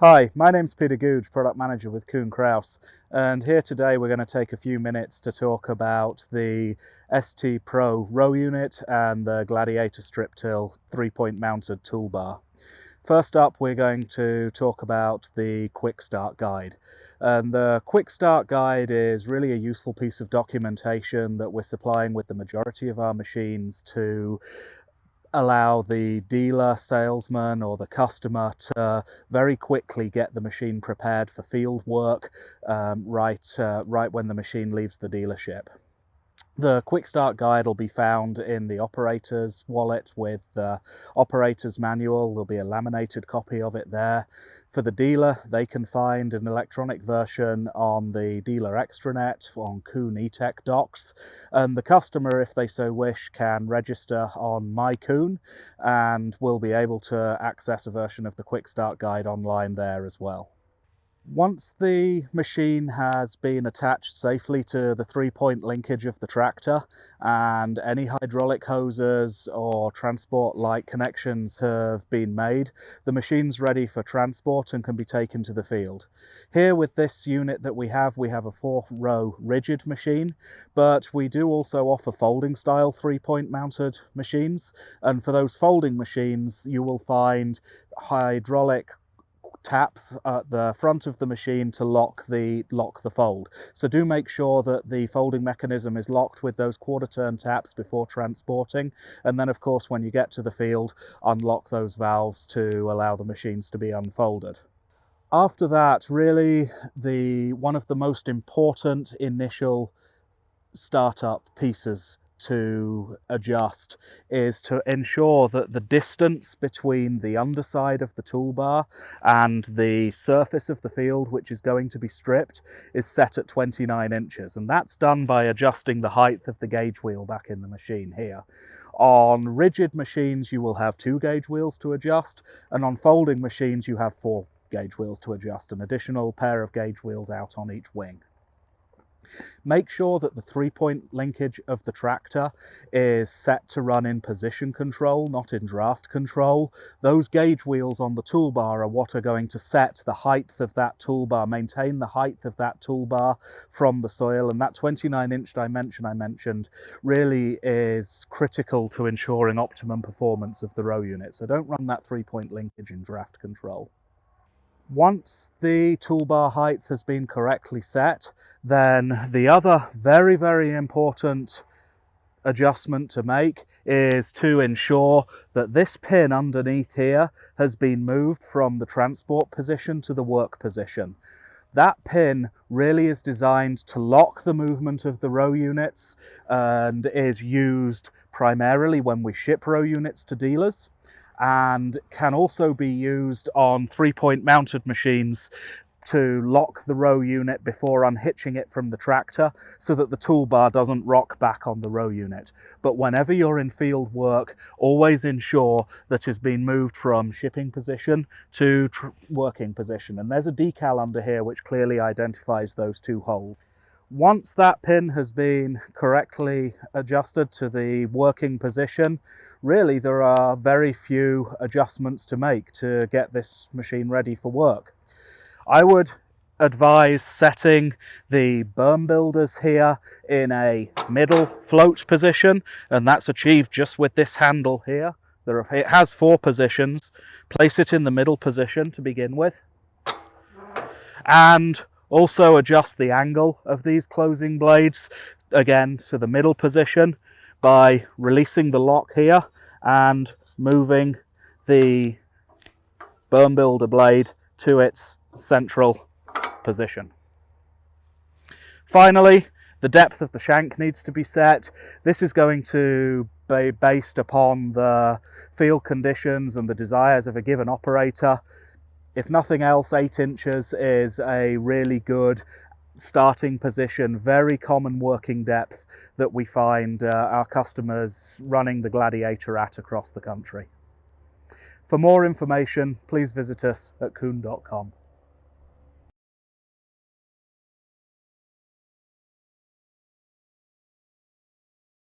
Hi, my name's Peter Googe, Product Manager with Kuhn Krause, and here today we're going to take a few minutes to talk about the ST Pro row unit and the Gladiator strip till 3-point mounted toolbar. First up, we're going to talk about the Quick Start Guide. And the Quick Start Guide is really a useful piece of documentation that we're supplying with the majority of our machines to allow the dealer, salesman or the customer to very quickly get the machine prepared for field work right when the machine leaves the dealership. The Quick Start Guide will be found in the operator's wallet with the operator's manual. There'll be a laminated copy of it there. For the dealer, they can find an electronic version on the dealer extranet on Kuhn eTech docs. And the customer, if they so wish, can register on My Kuhn and will be able to access a version of the Quick Start Guide online there as well. Once the machine has been attached safely to the 3-point linkage of the tractor and any hydraulic hoses or transport light connections have been made, the machine's ready for transport and can be taken to the field. Here with this unit that we have a 4-row rigid machine, but we do also offer folding style 3-point mounted machines, and for those folding machines you will find hydraulic taps at the front of the machine to lock the fold. So do make sure that the folding mechanism is locked with those quarter turn taps before transporting, and then of course when you get to the field, unlock those valves to allow the machines to be unfolded. After that, really one of the most important initial startup pieces to adjust is to ensure that the distance between the underside of the toolbar and the surface of the field which is going to be stripped is set at 29 inches, and that's done by adjusting the height of the gauge wheel back in the machine here. On rigid machines you will have 2 gauge wheels to adjust, and on folding machines you have 4 gauge wheels to adjust, an additional pair of gauge wheels out on each wing. Make sure that the 3-point linkage of the tractor is set to run in position control, not in draft control. Those gauge wheels on the toolbar are what are going to set the height of that toolbar, maintain the height of that toolbar from the soil, and that 29-inch dimension I mentioned really is critical to ensuring optimum performance of the row unit. So don't run that 3-point linkage in draft control. Once the toolbar height has been correctly set, then the other very, very important adjustment to make is to ensure that this pin underneath here has been moved from the transport position to the work position. That pin really is designed to lock the movement of the row units and is used primarily when we ship row units to dealers, and can also be used on 3-point mounted machines to lock the row unit before unhitching it from the tractor so that the toolbar doesn't rock back on the row unit. But whenever you're in field work, always ensure that it's been moved from shipping position to working position. And there's a decal under here which clearly identifies those 2 holes. Once that pin has been correctly adjusted to the working position, really there are very few adjustments to make to get this machine ready for work. I would advise setting the berm builders here in a middle float position, and that's achieved just with this handle here. It has 4 positions. Place it in the middle position to begin with, and also adjust the angle of these closing blades again to the middle position by releasing the lock here and moving the berm builder blade to its central position. Finally, the depth of the shank needs to be set. This is going to be based upon the field conditions and the desires of a given operator. If nothing else, 8 inches is a really good starting position, very common working depth that we find our customers running the Gladiator at across the country. For more information, please visit us at kuhn.com.